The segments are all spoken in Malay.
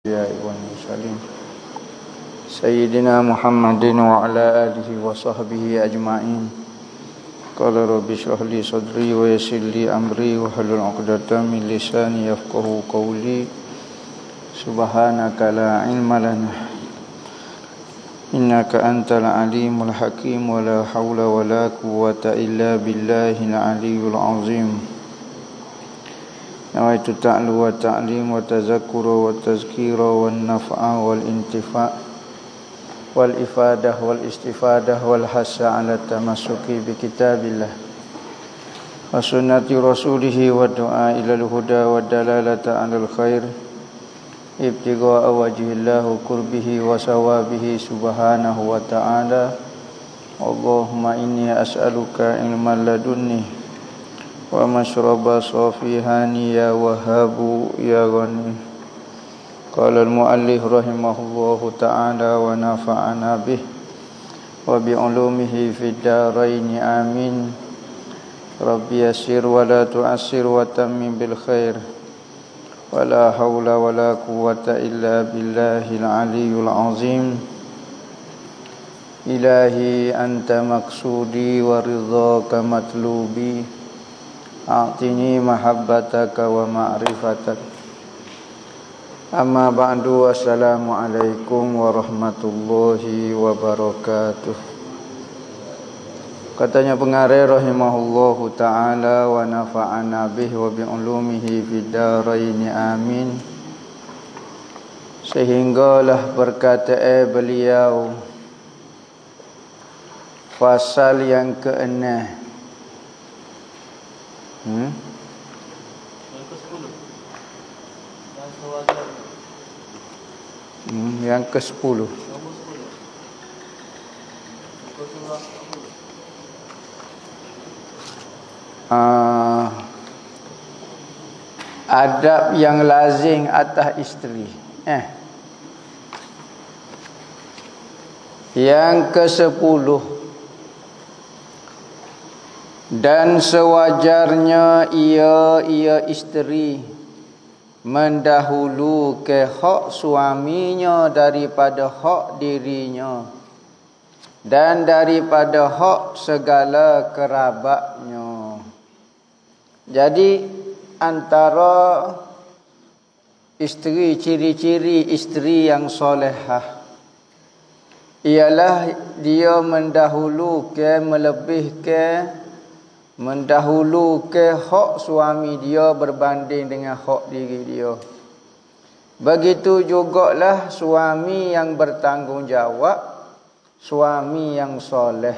Wasallim Sayyidina Muhammadin wa ala alihi wa sahbihi ajma'in. Qala rabbi shrah li sadri wa yassir li amri wa hlul 'uqdatam min lisani yafqahu qawli. Subhanaka la ilma lana innaka antal alimul hakim wa la hawla wa la quwwata illa billahil aliyyil azim. Nawaitu ta'lu wa ta'lim wa tazakkura wa tazkira wa naf'a wal intifa' wal ifadah wal istifadah wal hassa ala tamassuki bi kitabillah wa sunnati rasulihi wa du'a ilal huda wa dalalata alal khair ibtigha'a wajhillahu qurbihi wa sawabihi subhanahu wa ta'ala. Allahumma inni as'aluka ilman ladunni wa mashraba safihani ya wahabu ya ghani. Qala al-muallif rahimahullahu ta'ala wa nafa'ana bih wa bi ulumihi fid dharain amin. Rabbi yassir wa la tu'assir wa tammim bil khair wa la hawla wa la quwwata illa billahil aliyyil azim. Ilahi anta maqsudi wa ridhaka matlubi, a'tini mahabbataka wa ma'rifatak. Amma ba'du, assalamualaikum warahmatullahi wabarakatuh. Katanya pengarang rahimahullahu ta'ala wa nafa'ana bih wa bi'ulumihi fid dharain amin. Sehinggalah berkata beliau, fasal yang ke-6. Yang ke-10. Adab yang lazim atas isteri. Yang ke-10. Dan sewajarnya ia isteri mendahulu ke hak suaminya daripada hak dirinya dan daripada hak segala kerabatnya. Jadi antara isteri, ciri-ciri isteri yang solehah ialah dia mendahulu ke hak suami dia berbanding dengan hak diri dia. Begitu jugalah suami yang bertanggungjawab, suami yang soleh,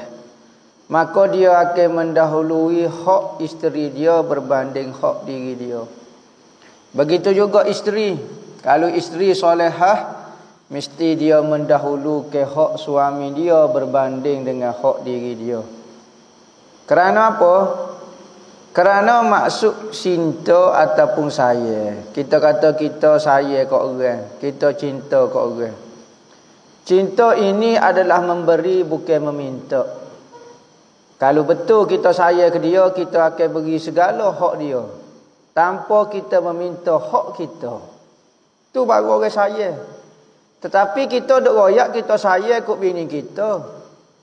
maka dia akan mendahului hak isteri dia berbanding hak diri dia. Begitu juga isteri, kalau isteri solehah, mesti dia mendahulu ke hak suami dia berbanding dengan hak diri dia. Kerana apa? Kerana maksud cinta ataupun sayang. Kita kata kita sayang kat orang, kita cinta kat orang. Cinta ini adalah memberi, bukan meminta. Kalau betul kita sayang ke dia, kita akan beri segala hak dia tanpa kita meminta hak kita. Tu baru orang sayang. Tetapi kita duk royak kita sayang kat bini kita.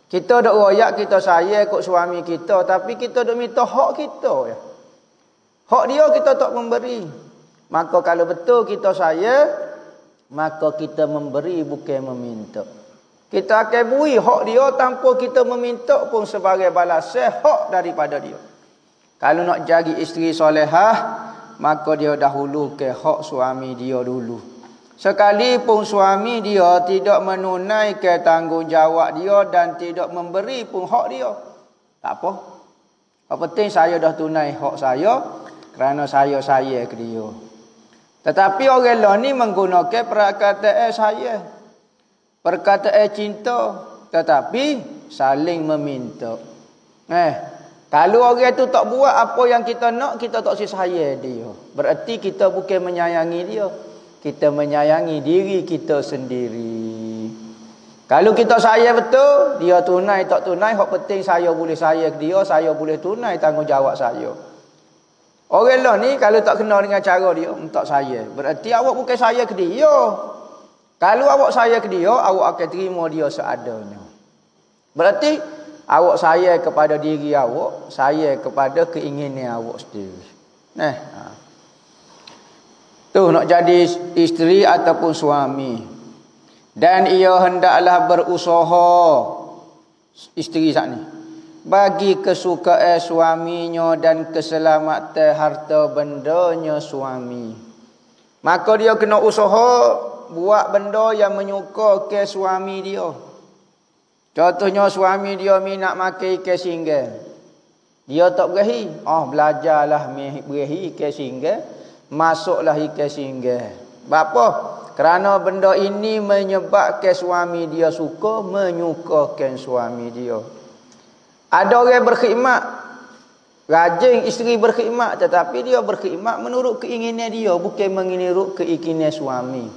Kita duk royak kita sayang kat suami kita, tapi kita duk minta hak kita. Hak dia kita tak memberi. Maka kalau betul kita sayang, maka kita memberi, bukan meminta. Kita akan beri hak dia tanpa kita meminta pun sebagai balasan hak daripada dia. Kalau nak jadi isteri solehah, maka dia dahulu ke hak suami dia dulu. Sekalipun suami dia tidak menunaikan tanggungjawab dia dan tidak memberi pun hak dia, tak apa. Yang penting saya dah tunai hak saya kerana saya sayang ke dia. Tetapi orang lain ni menggunakan perkataan saya, perkataan cinta, tetapi saling meminta. Kalau orang tu tak buat apa yang kita nak, kita tak sayang dia. Berarti kita bukan menyayangi dia. Kita menyayangi diri kita sendiri. Kalau kita sayang betul, dia tunai tak tunai, hak penting saya boleh sayang dia, saya boleh tunai tanggungjawab saya. Orang lah ni kalau tak kenal dengan cara dia, tak sayang. Berarti awak bukan sayang ke dia. Kalau awak sayang ke dia, awak akan terima dia seadanya. Berarti awak sayang kepada diri awak, sayang kepada keinginan awak sendiri. Tu nak jadi isteri ataupun suami. Dan ia hendaklah berusaha, isteri saat ni, bagi kesukaan suaminya dan keselamatan harta bendanya suami. Maka dia kena usaha buat benda yang menyuka ke suami dia. Contohnya suami dia minat makan ikan singgah, dia tak berahi. Belajarlah berahi ikan singgah, masuklah ikan singgah. Apa? Kerana benda ini menyebabkan suami dia suka, menyukakan suami dia. Ada orang berkhidmat, rajin isteri berkhidmat, tetapi dia berkhidmat menurut keinginan dia, bukan menurut keinginan suami.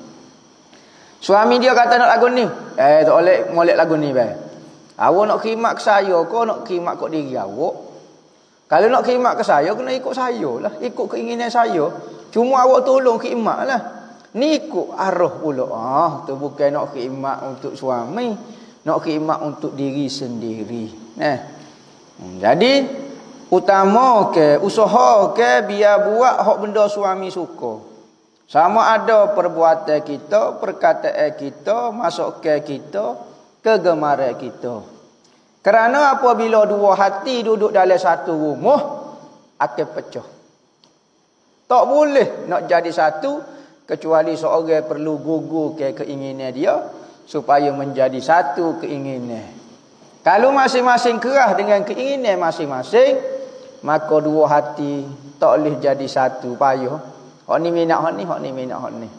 Suami dia kata nak lagu ni, tak boleh molek lagu ni bang. Awak nak khidmat ke saya ke nak khidmat ke diri awak? Kalau nak khidmat ke saya, kena ikut saya lah, ikut keinginan saya. Cuma awak tolong khidmat lah. Ni ikut arah pula. Tu bukan nak khidmat untuk suami, nak khidmat untuk diri sendiri. Jadi utama ke usaha ke biar buat hak benda suami suka. Sama ada perbuatan kita, perkataan kita, masukan kita, kegemaran kita. Kerana apabila dua hati duduk dalam satu rumah, akan pecah. Tak boleh nak jadi satu, kecuali seorang perlu gugur ke keinginan dia, supaya menjadi satu keinginan. Kalau masing-masing kerah dengan keinginan masing-masing, maka dua hati tak boleh jadi satu, payah. Hak ni minat hak ni, hak ni minat hak ni.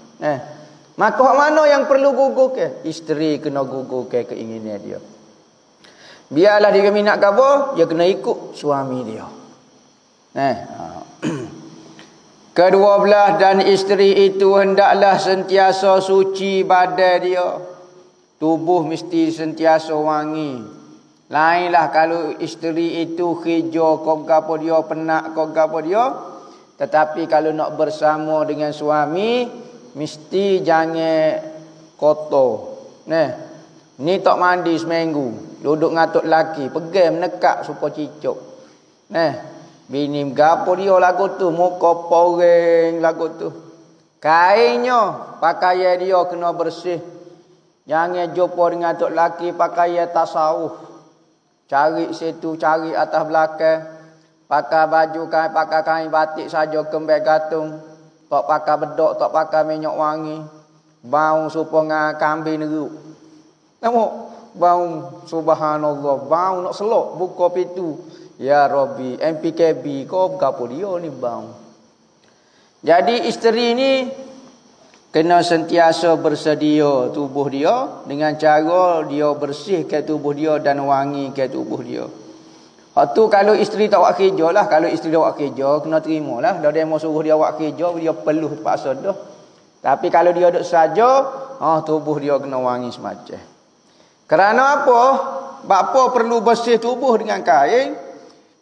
Maka hak mana yang perlu gugur ke? Isteri kena gugur ke keinginan dia. Biarlah dia minat ke apa, dia kena ikut suami dia. Kedua belah dan isteri itu hendaklah sentiasa suci badan dia. Tubuh mesti sentiasa wangi. Lainlah kalau isteri itu hijau kau gapo dia, penat kau gapo dia. Tetapi kalau nak bersama dengan suami, mesti jangan kotor. Ni tak mandi seminggu, duduk ngatuk laki, pegang menekak supaya cicuk. Bini gapo dia lagu tu, muka poreng lagu tu. Kainnya, pakaian dia kena bersih. Jangan jumpa dengan tok laki pakaian tasawuf. Cari situ, cari atas belakang. Pakai baju kain, pakai kain batik saja kembang gantung. Tak pakai bedok, tak pakai minyak wangi. Bau supaya kambing neruk. Nampak? Bau subhanallah, bau nak selok buka pintu. Ya Rabbi, MPKB kau gapo dia ni bau. Jadi isteri ni kena sentiasa bersedia tubuh dia dengan cara dia bersihkan tubuh dia dan wangikan tubuh dia. Tu kalau isteri tak buat kerja lah. Kalau isteri dia buat kerja, kena terima lah. Dia mau suruh dia buat kerja, dia perlu terpaksa dah. Tapi kalau dia duduk saja, tubuh dia kena wangi semacam. Kerana apa? Bapa perlu bersih tubuh dengan kain.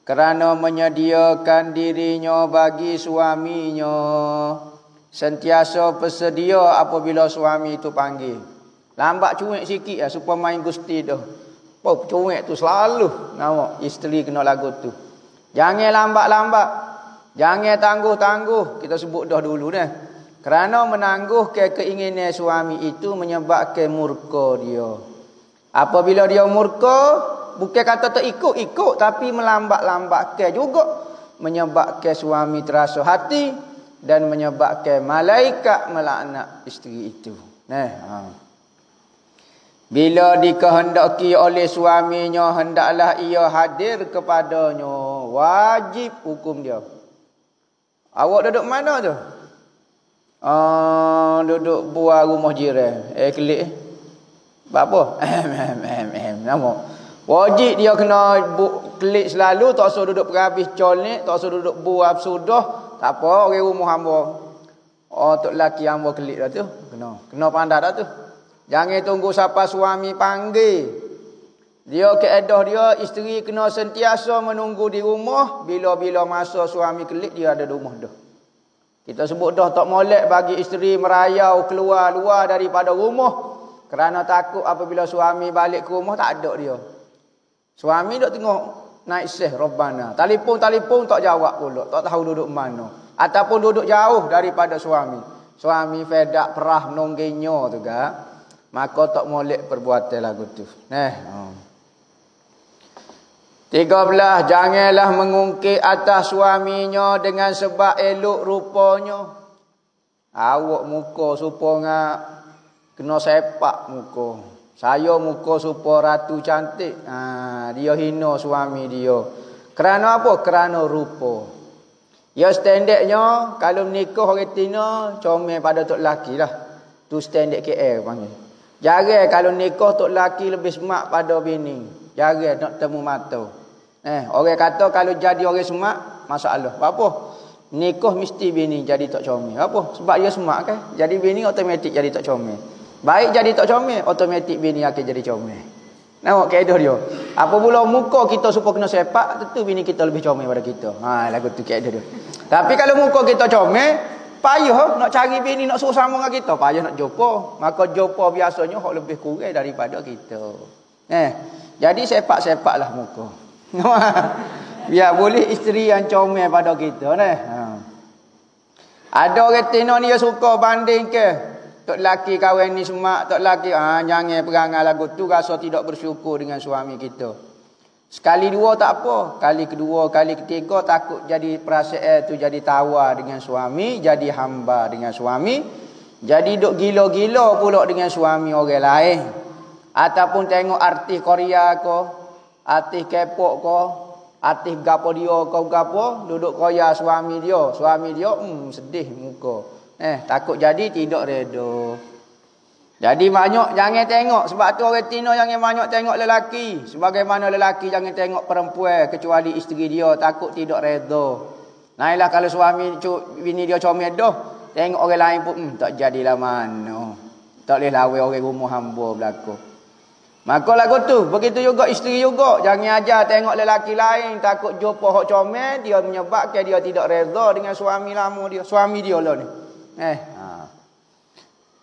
Kerana menyediakan dirinya bagi suaminya. Sentiasa bersedia apabila suami itu panggil. Lambat cuik sikit lah supaya main gusti dah. Cuik tu selalu nampak isteri kena lagu tu. Jangan lambat-lambat. Jangan tangguh-tangguh. Kita sebut dah dulu dah. Kerana menangguh ke keinginan suami itu menyebabkan murka dia. Apabila dia murka, bukan kata tak ikut, tapi melambat-lambatkan juga menyebabkan suami terasa hati dan menyebabkan malaikat melaknat isteri itu. Bila dikehendaki oleh suaminya, hendaklah ia hadir kepadanya. Wajib hukum dia. Awak duduk mana tu? Duduk buah rumah jiran. Kelik. Apa? Nama. Wajib dia kena kelik selalu. Tak usah duduk perhabis colnik. Tak usah duduk buah sudah. Tak apa, orang rumah hamba. Tok lelaki hamba kelik dah tu. Kena pandai dah tu. Jangan tunggu siapa suami panggil. Dia keedah dia, isteri kena sentiasa menunggu di rumah. Bila-bila masa suami kelik, dia ada di rumah dah. Kita sebut dah tak molek bagi isteri merayau keluar luar daripada rumah kerana takut apabila suami balik ke rumah tak ada dia. Suami duk tengok naik seh Rabbana. Telefon tak jawab pula, tak tahu duduk mana. Ataupun duduk jauh daripada suami. Suami fedak perah nonggenyo tu ga. Maka tak molek perbuatan lagu tu. 13, janganlah mengungkit atas suaminya dengan sebab elok rupanya. Awak muka supaya kena sepak muka. Saya muka supaya ratu cantik. Dia hina suami dia. Kerana apa? Kerana rupa. Ya standardnya kalau nikah orang Tino comel pada tok lelaki lah. Tu standard KL panggil. Jarang kalau nikah tok lelaki lebih semak pada bini. Jarang nak temu mata. Orang kata kalau jadi orang semak, masalah. Apa? Nikah mesti bini jadi tak comel. Apa? Sebab dia semak kan. Jadi bini automatik jadi tak comel. Baik jadi tak comel, automatik bini akan jadi comel. Nampak kaedah dia. Apabila muka kita supaya kena sepak, tentu bini kita lebih comel pada kita. Lagu tu kaedah dia. Tapi kalau muka kita comel, payah nak cari bini nak suruh sama dengan kita, payah nak jumpa. Maka jumpa biasanya hak lebih kurang daripada kita. Jadi sepak-sepaklah muka. Biar boleh isteri yang comel pada kita Ada orang Tino ni dia suka banding ke tok laki kawan ni semak, tok laki jangan perangai lagu tu rasa tidak bersyukur dengan suami kita. Sekali dua tak apa, kali kedua, kali ketiga takut jadi perasaan tu jadi tawar dengan suami, jadi hamba dengan suami, jadi duk gila-gila pula dengan suami orang lain. Ataupun tengok artis Korea ko, artis K-pop ko, artis gapo dia ko gapo, duduk koya suami dia sedih muka. Takut jadi tidak reda. Jadi banyak jangan tengok, sebab tu orang Tino jangan banyak tengok lelaki. Sebagaimana lelaki jangan tengok perempuan kecuali isteri dia, takut tidak reda. Nailah kalau suami bini dia comel dah, tengok orang lain pun tak jadilah mana. Tak boleh lawan orang rumah hamba berlaku. Maka lagu tu, begitu juga isteri juga, jangan ajar tengok lelaki lain takut jumpa hak comel, dia menyebabkan dia tidak reda dengan suami lama dia, suami dia lah ni.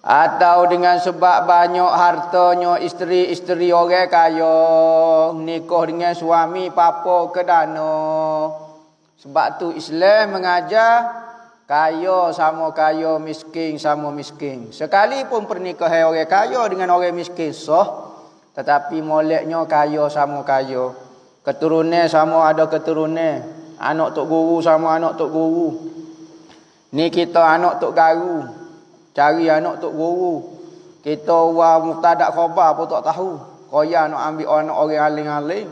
Atau dengan sebab banyak hartanya isteri-isteri orang kaya nikah dengan suami papa ke dana. Sebab tu Islam mengajar kaya sama kaya, miskin sama miskin. Sekalipun pernikahan orang kaya dengan orang miskin sah, tetapi moleknya kaya sama kaya, keturunan sama ada keturunan, anak tok guru sama anak tok guru. Ni kita anak tok garu, cari anak tok guru. Kita orang mubtada khabar pun tak tahu. Koya nak ambil anak orang aling-aling.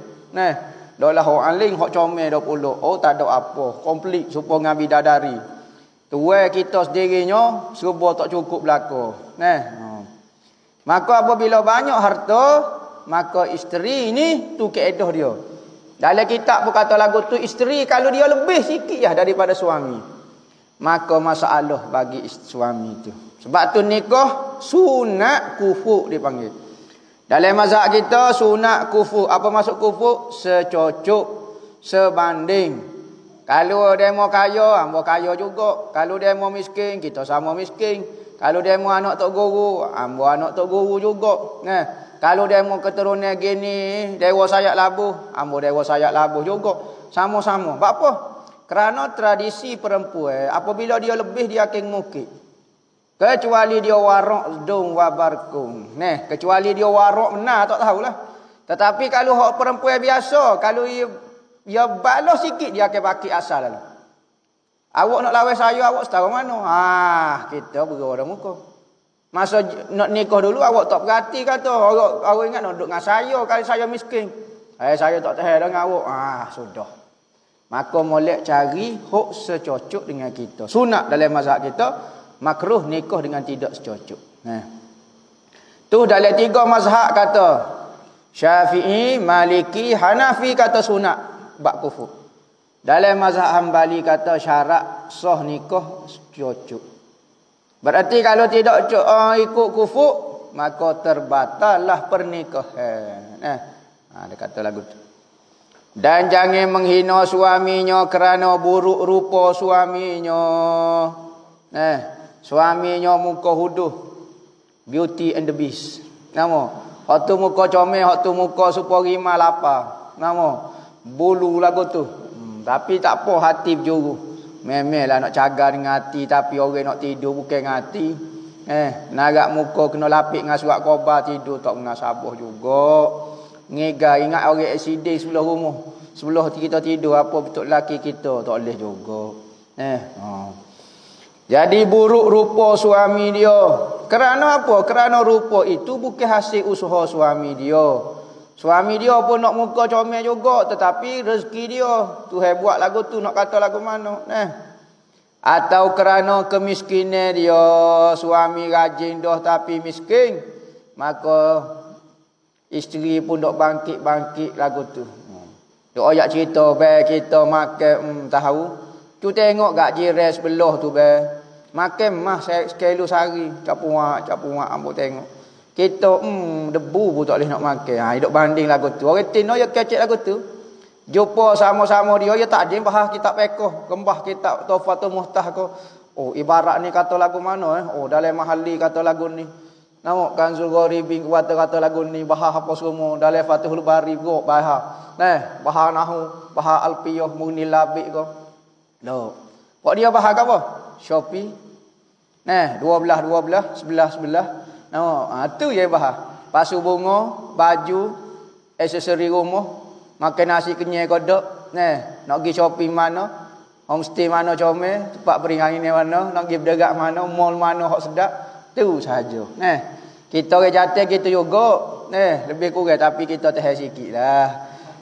Dah lah orang aling hok comel dah pula. Tak ada apa. Komplit supaya ngambil dadari. Tuai kita sendirinya serba tak cukup belaka. Maka apabila banyak harta, maka isteri ni tu kaedah dia. Dalam kitab pun kata lagu tu, isteri kalau dia lebih sikit daripada suami, maka masalah bagi suami itu. Sebab tu nikah sunat kufu dipanggil. Dalam mazhab kita sunat kufu. Apa maksud kufu? Secocok, sebanding. Kalau dia mau kaya, hamba kaya juga. Kalau dia mau miskin, kita sama miskin. Kalau dia mau anak tok guru, hamba anak tok guru juga. Kalau dia mau keturunan gini, dewa sayap labuh, hamba dewa sayap labuh juga. Sama-sama. Sebab apa? Kerana tradisi perempuan, apabila dia lebih dia akan ngukit. Kecuali dia warak dong wabarkum. Kecuali dia warak benar tak tahulah. Tetapi kalau hak perempuan biasa, kalau dia balas sikit dia akan pakai asal lalu. Awak nak lawan saya, awak setara mana? Kita bergurau muka. Masa nak nikah dulu awak tak perhati kata, awak ingat nak duduk dengan saya kalau saya miskin. Saya tak tahan dengan awak. Sudah. Maka molek cari hak secocok dengan kita. Sunat dalam mazhab kita, makruh nikah dengan tidak secocok. Tu dalam 3 mazhab kata Syafi'i, Maliki, Hanafi kata sunat bab kufur. Dalam mazhab Hambali kata syarat sah nikah secocok. Berarti kalau tidak ikut kufur, maka terbatallah pernikahan. Dia kata lagu tu. Dan jangan menghina suaminya kerana buruk rupa suaminya. Suaminya muka huduh. Beauty and the Beast. Nama. Hak tu muka comel, hak tu muka superima lapar. Nama. Bulu lagu tu. Tapi tak apa hati berjuru. Memelah nak cagar dengan hati, tapi orang nak tidur bukan dengan hati. Narak muka kena lapik dengan surat khabar tidur tak kena sabar juga. Ngegai ingat orang accident sebelah rumah. Sebelah kita tidur apa betul laki kita tak boleh juga. Jadi buruk rupa suami dia. Kerana apa? Kerana rupa itu bukan hasil usaha suami dia. Suami dia pun nak muka comel juga, tetapi rezeki dia. Tuhan buat lagu tu nak kata lagu mana. Atau kerana kemiskinan dia, suami rajin dah tapi miskin, maka isteri pun dok bangkit-bangkit lagu tu. Dok ayak cerita be kita makan tahu. Tu tengok gak jiran sebelah tu be. Makan mah sekilo sehari, capuak ambo tengok. Kita debu pun tak boleh nak makan. Dok banding lagu tu. Orang tino ya kecek lagu tu. Jumpa sama-sama dia ya tak ada bahas kitab fiqh, gembah kitab Tuhfatul Muhtah ko. Oh, ibarat ni kata lagu mana Oh, dalam mahali kata lagu ni. Nampak Kanzul Gharibin kata lagu ni bahas apa semua dalam Fathul Bari go bahas. Bahas nahwu, bahas alfiyah Munil Labik ko. Loh. Kok dia bahas apa? Shopee. 12, 11. Tu je bahas. Pasu bunga, baju, aksesori rumah. Makan nasi kenyai kodok. Nak pergi shopping mana? Homestay mana comel? Tempat beringangin mana? Nak pergi berderak mana? Mall mana hok sedap? Tu saja. Kita orang jatuh kita juga. Lebih kurang tapi kita tahan sikit lah.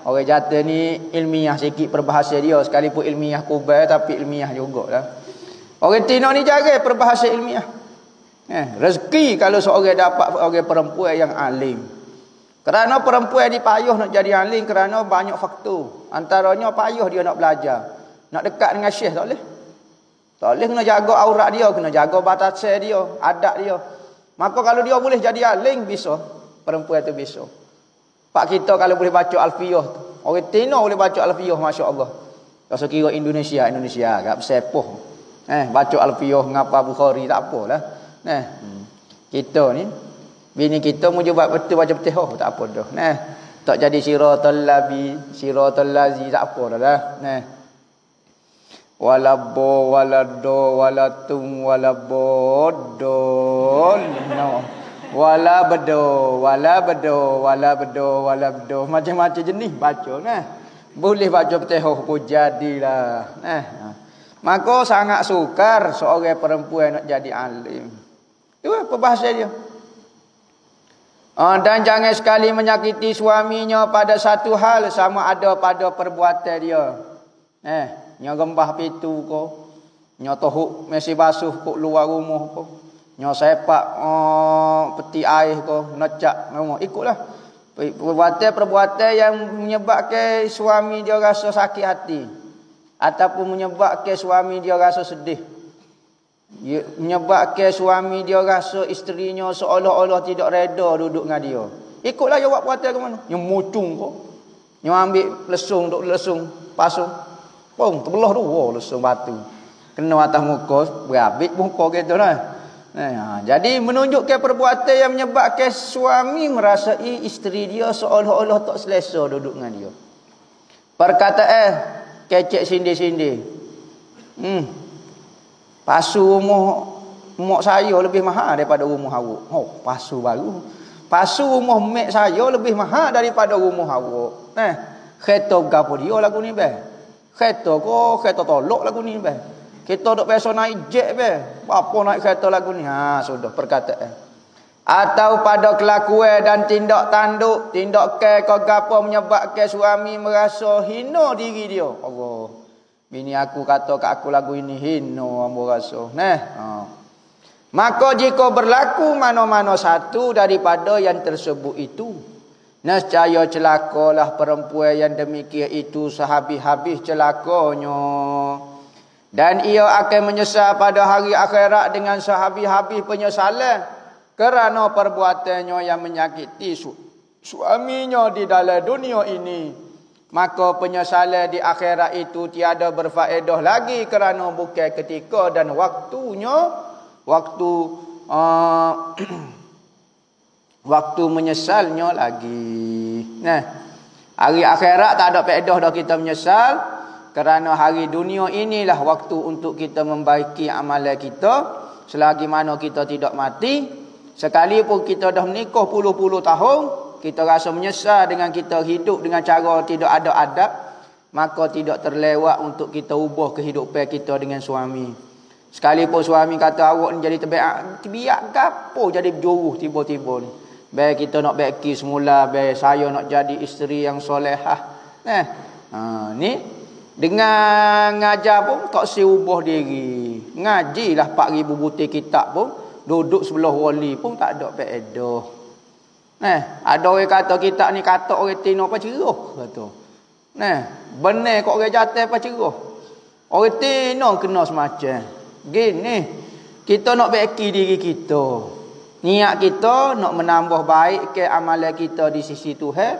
Orang jatuh ni ilmiah sikit perbahasa dia. Sekalipun ilmiah kubal tapi ilmiah jugalah. Orang Tino ni jaga perbahasa ilmiah. Rezeki kalau seorang dapat orang perempuan yang alim. Kerana perempuan dipayuh nak jadi alim kerana banyak faktor. Antaranya payuh dia nak belajar. Nak dekat dengan syekh tak boleh. Tak boleh, kena jaga aurat dia, kena jaga batasan dia, adat dia. Maka kalau dia boleh jadi alim bisa, perempuan tu bisa. Pak kita kalau boleh baca alfiyah, orang Tino boleh baca alfiyah masya-Allah. Rasa kira Indonesia gak sepoh. Baca alfiyah ngapa Bukhari tak apalah. Kita ni bini kita mu buat betul baca Fatihah tak apa dah. Tak jadi siratal lazi tak apa dah. Walabo walado walatum walabodol. Walabdo macam-macam jenis baca Boleh baca Fatihah pun jadilah. Maka sangat sukar seorang perempuan nak jadi alim. Itu apa bahasa dia? Dan jangan sekali menyakiti suaminya pada satu hal sama ada pada perbuatan dia. Nya gembah pitu ko, nya tohuk mesi basuh ko luar rumah ko, nya sepak peti air ko, necak rumah. Ikutlah. Perbuatan yang menyebabkan suami dia rasa sakit hati ataupun menyebabkan suami dia rasa sedih. Menyebabkan suami dia rasa isterinya seolah-olah tidak reda duduk dengan dia. Ikutlah dia buat perbuatan ke mana? Yang mucung kok. Yang ambil lesung, duk lesung, pasung. Pong, terbelah dua lesung batu. Kena atas muka, berabit muka gitu lah. Jadi menunjukkan perbuatan yang menyebabkan suami merasai isteri dia seolah-olah tak selesa duduk dengan dia. Perkataan kecek sindir-sindir. Pasu rumah mak saya lebih mahal daripada rumah awak. Pasu baru. Pasu rumah mak saya lebih mahal daripada rumah awak. Kereta gapo dia lagu ni be? Kereta tolok lagu ni be. Kita duk biasa naik jet be. Apa naik kereta lagu ni? Sudah perkataan. Atau pada kelakuan dan tindak tanduk, tindak ke gapo menyebabkan suami merasa hina diri dia. Allah. Bini aku kata kat aku lagu ini hino ambo rasa. Maka jika berlaku mana-mana satu daripada yang tersebut itu, nescaya celakalah perempuan yang demikian itu sehabis-habis celakanya. Dan ia akan menyesal pada hari akhirat dengan sehabis-habis penyesalan kerana perbuatannya yang menyakiti suaminya di dalam dunia ini. maka penyesalan di akhirat itu tiada berfaedah lagi, kerana bukan ketika dan waktunya waktu menyesalnya lagi. Nah, hari akhirat tak ada faedah dah kita menyesal, kerana hari dunia inilah waktu untuk kita membaiki amalan kita. Selagi mana kita tidak mati, sekalipun kita dah menikah puluh-puluh tahun, kita rasa menyesal dengan kita hidup dengan cara tidak ada adab, maka tidak terlewat untuk kita ubah kehidupan kita dengan suami. Sekalipun suami kata awak ni jadi terbiak, gapo jadi berjuruh tiba-tiba ni. Baik kita nak baiki semula, baik saya nak jadi isteri yang solehah. Ni dengan ngajar pun tak si ubah diri. Ngajilah 4,000 butir kitab pun, duduk sebelah wali pun tak ada faedah. Ada orang kata kitab ni kata orang tino apa cerah kata. Benar kok orang jatuh apa cerah. Orang tino kena semacam gini. Kita nak baiki diri kita. Niat kita nak menambah baik ke amalan kita di sisi Tuhan,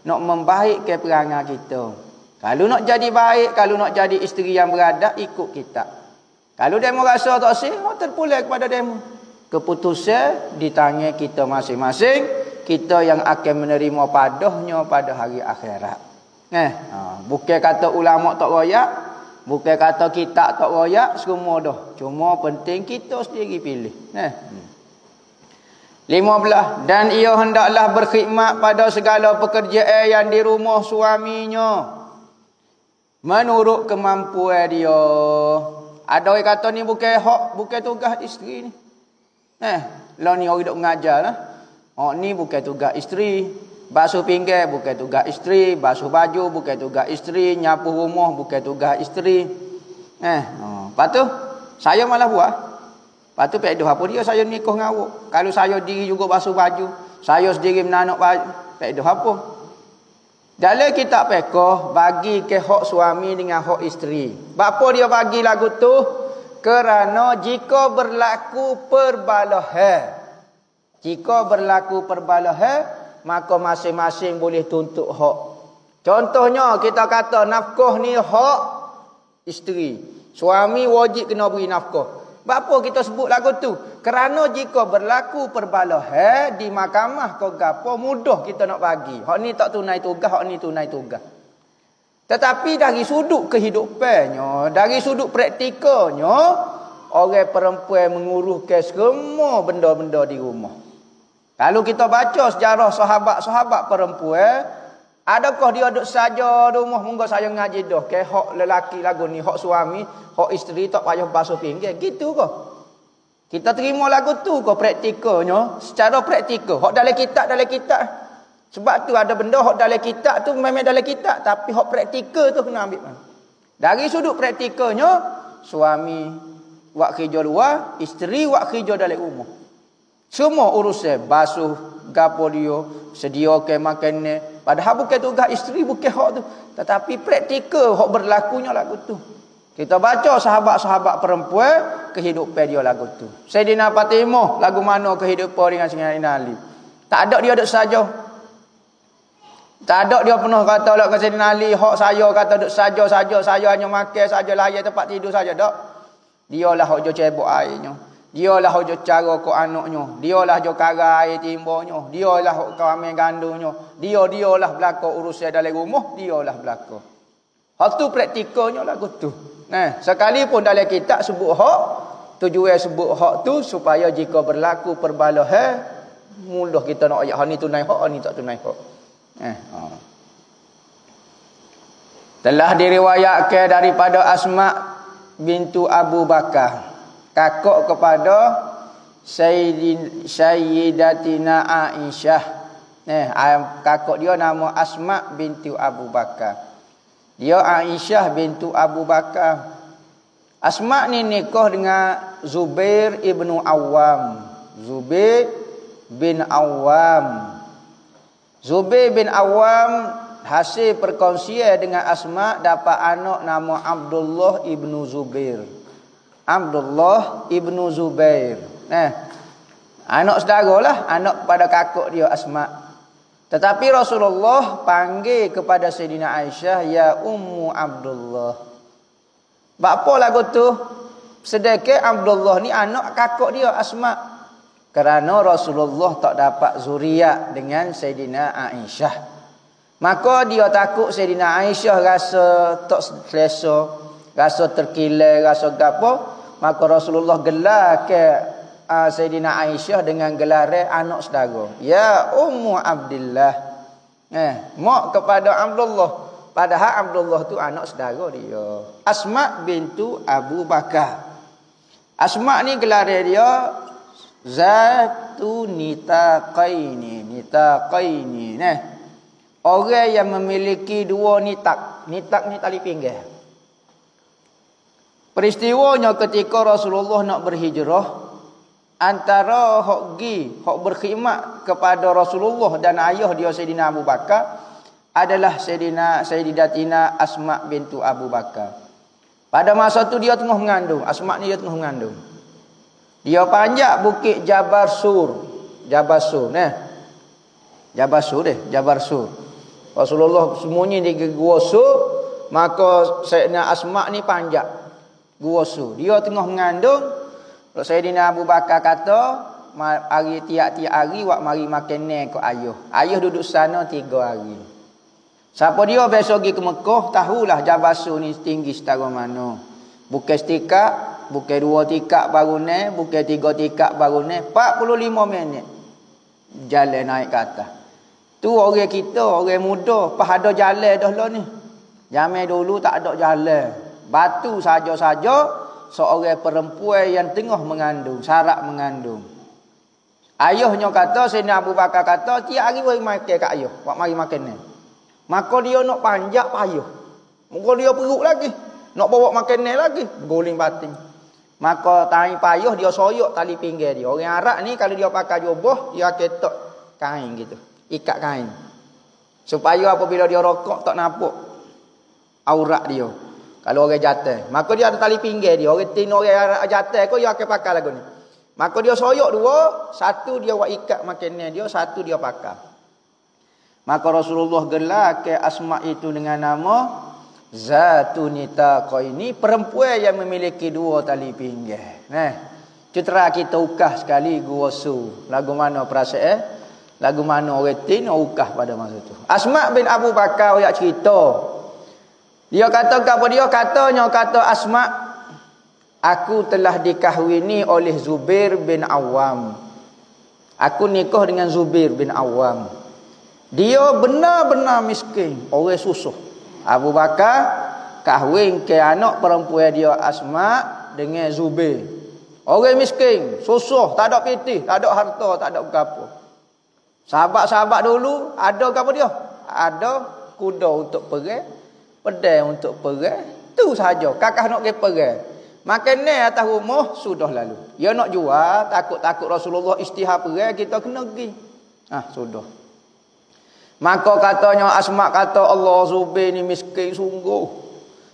nak membaik ke perangai kita. Kalau nak jadi baik, kalau nak jadi isteri yang beradab, ikut kita. Kalau demo rasa tak sih, terpulang kepada demo. Keputusan di tangan kita masing-masing, kita yang akan menerima padahnya pada hari akhirat. Bukan kata ulama tak royak, bukan kata kitab tak royak, semua dah. Cuma penting kita sendiri pilih. 15. Dan ia hendaklah berkhidmat pada segala pekerjaan yang di rumah suaminya, menurut kemampuan dia. Ada orang kata ni bukan hak, bukan tugas isteri ni. Lah ni orang duk mengajar lah. Ni bukan tugas isteri. Basuh pinggan bukan tugas isteri. Basuh baju bukan tugas isteri. Nyapu rumah bukan tugas isteri. Lepas tu saya malah buat. Lepas tu pedoh apa dia saya nikah dengan awak. Kalau saya diri juga basuh baju, saya sendiri menanak baju, pedoh apa? Dalam kitab fiqh bagi ke hak suami dengan hak isteri. Apa dia bagi lagu tu? Kerana jika berlaku perbalahan, maka masing-masing boleh tuntut hak. Contohnya kita kata nafkah ni hak isteri, suami wajib kena beri nafkah. Apa kita sebut lagu tu? Kerana jika berlaku perbalahan di mahkamah ke gapo, mudah kita nak bagi. Hak ni tak tunai tugas, hak ni tunai tugas. Tetapi dari sudut kehidupannya, dari sudut praktikalnya, orang perempuan menguruskan semua benda-benda di rumah. Kalau kita baca sejarah sahabat-sahabat perempuan, adakah dia duduk saja di rumah, munggu saya ngaji dah, ke hak lelaki lagu ni, hak suami, hak isteri tak payah basuh pinggan, gitu ke? Kita terima lagu tu ke praktikalnya, secara praktikal. Hak dalam kitab. Sebab tu ada benda hak dalam kitab tu memang dalam kitab, tapi hak praktikal tu kena ambil. Dari sudut praktikalnya, suami buat kerja luar, isteri buat kerja dalam rumah. Semua urusan basuh gapo dia, sediakan makanan. Padahal bukan tugas isteri, bukan hak tu. Tetapi praktikal hak berlakunya lagu tu. Kita baca sahabat-sahabat perempuan, kehidupan dia lagu tu. Sayyidina Fatimah, lagu mana kehidupan dengan Sayyidina Ali. Tak ada dia duduk saja. Tak ada dia pernah kata lah ke Sayyidina Ali, hak saya kata duduk saja, saya hanya makan saja, layan tempat tidur saja. Tak. Dialah hak jo cebok airnya. Dialah hak jo cara ke anaknya. Dialah jo kara air timbanya. Dialah hak kawin gandungnya. Dialah belaka urusan dalam rumah, dialah belaka. Hak tu praktikalnya lagu tu. Sekalipun dalam kitab sebut hak, tujuan sebut hak tu supaya jika berlaku perbalahan, mudah kita nak ayat hak ni tunai hak, ni tak tunai hak. Telah diriwayatkan daripada Asma bintu Abu Bakar, kakak kepada Sayyidatina Aisyah. Kakak dia nama Asma bintu Abu Bakar. Dia Aisyah bintu Abu Bakar. Asma ni nikah dengan Zubair ibnu Awam. Zubair bin Awam hasil perkongsian dengan Asma dapat anak nama Abdullah ibnu Zubair. Abdullah ibnu Zubair. Anak saudara lah, anak pada kakak dia Asma. Tetapi Rasulullah panggil kepada Sayyidina Aisyah, ya Ummu Abdullah. Apa lagu tu? Sedekah Abdullah ni anak kakak dia Asma. Kerana Rasulullah tak dapat zuriat dengan Sayyidina Aisyah. Maka dia takut Sayyidina Aisyah rasa tak selesa, rasa terkilai, rasa gapo. Maka Rasulullah gelar ke Sayyidina Aisyah dengan gelar anak saudara. Ya Ummu Abdillah. Mak kepada Abdullah. Padahal Abdullah tu anak saudara dia. Asma bintu Abu Bakar. Asma ni gelar dia Zatu Nitaqaini. Nitaqaini. Orang yang memiliki dua nitak. Nitak ni tali pinggir. Peristiwanya ketika Rasulullah nak berhijrah, antara hok berkhidmat kepada Rasulullah dan ayah dia Sayyidina Abu Bakar adalah Sayyidatina Asma bintu Abu Bakar. Pada masa tu dia tengah mengandung. Asma ni dia tengah mengandung. Dia panjat bukit Jabal Sur. Jabal Sur, Jabal Sur Jabal Sur. Rasulullah sembunyi di Gua Sur, maka Sayyidina Asma ni panjat Gua Sur. Dia tengah mengandung. Sayyidina Abu Bakar kata, hari tiap-tiap hari wak mari makan ke ayah. Ayah duduk sana 3 hari. Siapa dia besok pergi ke Mekah, tahulah Jabal Sur ni tinggi setara mana. Bukan setikak, bukan 2 tikak baru naik, bukan 3 tikak baru naik, 45 minit jalan naik ke atas. Tu orang kita, orang muda, pas ada jalan dah lah ni. Zaman dulu tak ada jalan. Batu saja-saja seorang perempuan yang tengah mengandung, syarat mengandung. Ayahnya kata, Sayyidina Abu Bakar kata, tiap hari mari makan kat ayah, buat mari makan ni. Maka dia nak panjat payah. Maka dia perut lagi. Nak bawa makanan lagi. Guling batin. Maka tahi payah dia soyok tali pinggir dia. Orang Arab ni kalau dia pakai jubah, dia ketok kain gitu. Ikat kain. Supaya apabila dia rokok tak nampak aurat dia. Kalau orang jatuh. Maka dia ada tali pinggir dia. Orang tin orang Arab jatuh kau dia akan pakai lagu ni. Maka dia soyok 2. Satu dia buat ikat makanan dia. Satu dia pakai. Maka Rasulullah gelar ke Asma itu dengan nama Zatu Nitaqaini, perempuan yang memiliki 2 tali pinggir. Cutera kita ukah sekali Gua Sur. Lagu mana perasaan? Lagu mana orang tin ukah pada masa itu. Asma bin Abu Bakar yang cerita. Dia kata apa dia? Kata Asma, aku telah dikahwini oleh Zubair bin Awam. Aku nikah dengan Zubair bin Awam. Dia benar-benar miskin, orang susah. Abu Bakar kahwin ke anak perempuan dia Asma dengan Zubair. Orang miskin, susah, tak ada pitih, tak ada harta, tak ada apa-apa. Sahabat-sahabat dulu ada apa dia? Ada kuda untuk perang, pedang untuk perang, tu saja. Kakak nak pergi perang. Makanan atas rumah sudah lalu. Dia nak jual, takut-takut Rasulullah istihar perang, kita kena pergi. Sudah. Maka katanya Asma kata, Allah, Zubair ni miskin sungguh.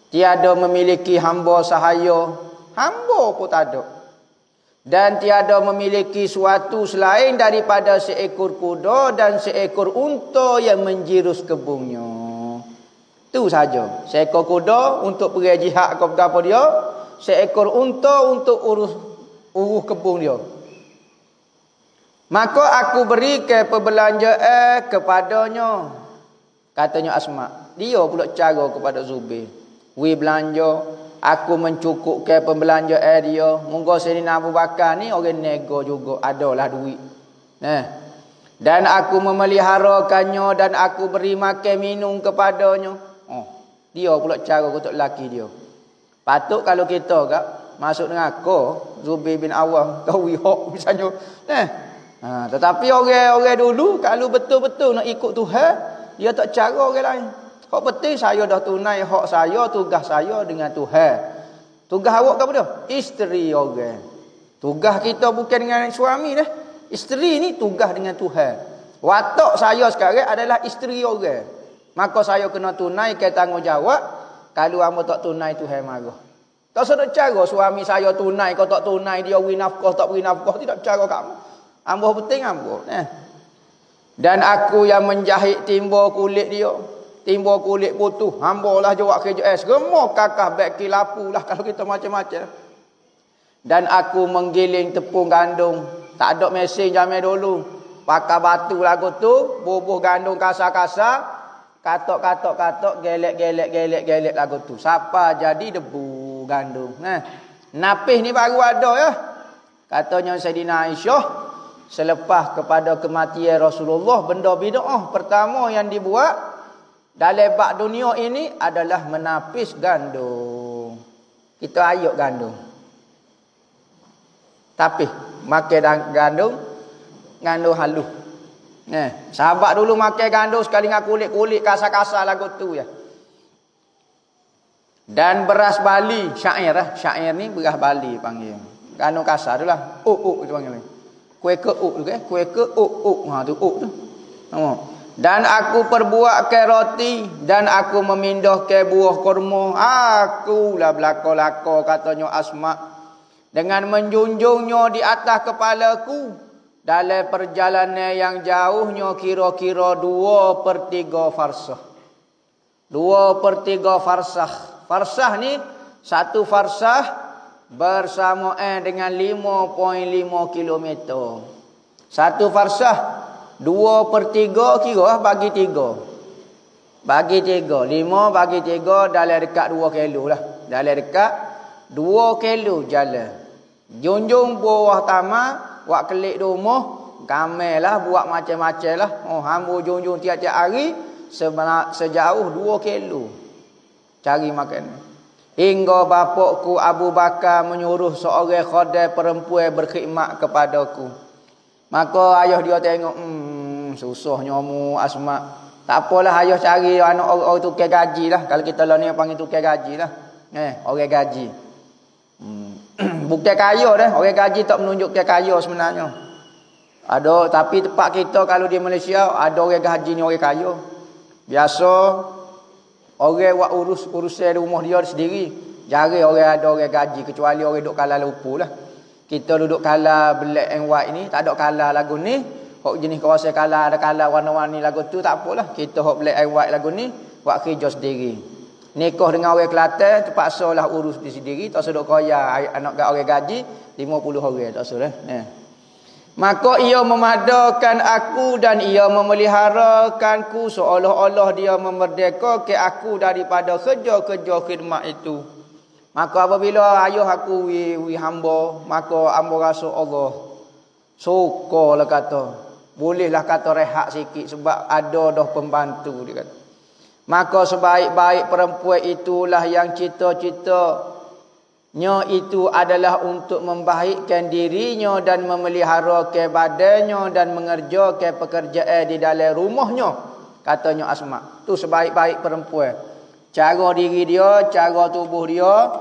Tiada memiliki hamba sahaya. Hamba pun tak ada. Dan tiada memiliki suatu selain daripada seekor kuda dan seekor unta yang menjirus kebunnya. Itu saja. Seekor kuda untuk pergi jihad ke apa dia. Seekor unta untuk urus kebun dia. Maka aku beri ke perbelanjaan kepadanya. Katanya Asma. Dia pula cara kepada Zubair. Belanja. Aku mencukupkan pembelanjaan dia. Mungkin Sayyidina Abu Bakar ni orang nego juga. Adalah duit. Dan aku memeliharakannya. Dan aku beri makan minum kepadanya. Dia pula cara untuk lelaki dia. Patut kalau kita masuk dengan aku. Zubair bin Awam. Kau wihok misalnya. Tetapi orang-orang dulu kalau betul-betul nak ikut Tuhan, dia tak cara orang lain. Hak penting saya dah tunai hak saya, tugas saya dengan Tuhan. Tugas awak apa dia? Isteri orang. Tugas kita bukan dengan suami dah. Isteri ni tugas dengan Tuhan. Watak saya sekarang adalah isteri orang. Maka saya kena tunaikan tanggungjawab. Kalau hamba tak tunai Tuhan marah. Tak ada cara suami saya tunai, kau tak tunai, dia beri nafkah, tak beri nafkah, tidak cara kamu. Hamba penting hamba. Dan aku yang menjahit timba kulit dia. Timba kulit putih. Hambalah jawab kerja semua kakak baik kilapu lah kalau kita macam-macam. Dan aku menggiling tepung gandum. Tak ada mesin zaman dulu. Pakai batu lagu tu. Bubuh gandum kasar-kasar. Katok, gelek lagu tu. Siapa jadi debu gandum. Napih ni baru ada ya. Katanya Sayyidina Aisyah. Selepas kepada kematian Rasulullah. Benda bid'ah pertama yang dibuat. Dalam bak dunia ini adalah menapis gandum. Kita ayuk gandum. Tapi makan gandum halus. Sahabat dulu makan gandum sekali dengan kulit-kulit kasar-kasar lagu tu ya. Dan beras Bali, syair lah. Syair ni beras Bali panggil. Gandum kasar tu lah. Itu panggil. Kue ke tu ke? Kue ke tu tu. Dan aku perbuat ke roti dan aku memindah ke buah kurma. Akulah belaka-laka katanya Asma. Dengan menjunjungnya di atas kepalaku dalam perjalanan yang jauhnya kira-kira 2/3 farsah. 2/3 farsah. Farsah ni satu farsah bersamaan dengan 5.5 kilometer. Satu farsah 2/3 kira bagi 3. Bagi 3. 5 bagi 3 dalam dekat 2 kilo lah. Dalam dekat 2 kilo jalan. Junjung bawah tamak, buat kelik rumah, gamelah buat macam-macam lah. Hamba junjung tiap-tiap hari sejauh 2 kilo. Cari makan. Hingga bapakku Abu Bakar menyuruh seorang khadim perempuan berkhidmat kepadaku. Maka ayah dia tengok, susahnya mu Asma. Tak apalah ayah cari anak orang tukar gaji lah. Kalau kita lah ni panggil tukar gaji lah. Orang gaji. Bukan kaya dah. Orang gaji tak menunjukkan kaya sebenarnya. Ada, tapi tempat kita kalau di Malaysia ada orang gaji ni orang kaya. Biasa orang buat urusan rumah dia sendiri. Jarang orang ada orang gaji kecuali orang duduk kalah lupa lah. Kita duduk kalah black and white ni, tak ada kalah lagu ni. Hok jenis kawasan kalah, ada kalah warna-warni lagu tu tak apalah. Kita hok black and white lagu ni buat kerja sendiri. Nikah dengan orang Kelantan terpaksa lah urus di sendiri. Tak sedok kaya anak orang gaji 50 orang tak sedok. Maka ia memadakan aku dan ia memeliharakanku seolah-olah dia memerdeka ke aku daripada kerja-kerja khidmat itu. Maka apabila ayah aku hamba, maka hamba rasa Allah suka lah kata. Bolehlah kata rehat sikit sebab ada dah pembantu dia kata. Maka sebaik-baik perempuan itulah yang cita-citanya itu adalah untuk membaikkan dirinya dan memelihara ke badannya dan mengerjakan pekerjaan di dalam rumahnya. Katanya Asma. Tu sebaik-baik perempuan. Cara diri dia, cara tubuh dia,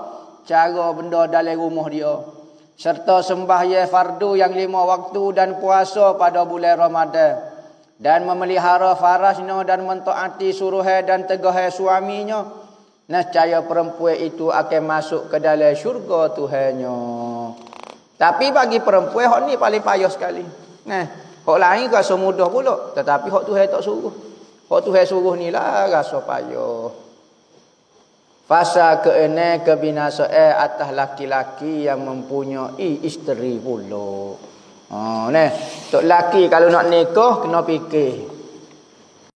cara benda dalam rumah dia. Serta sembahyang fardu yang 5 waktu dan puasa pada bulan Ramadan. Dan memelihara farasnya dan mentaati suruhan dan tegahan suaminya. Nescaya perempuan itu akan masuk ke dalam syurga Tuhannya. Tapi bagi perempuan hak ni paling payah sekali. Hak lain rasa mudah pula, tetapi hak Tuhan tak suruh. Hak Tuhan suruh ni lah rasa payah. Fasa keenam kebinasaan atas laki-laki yang mempunyai isteri pula. Tok laki kalau nak nikah kena fikir.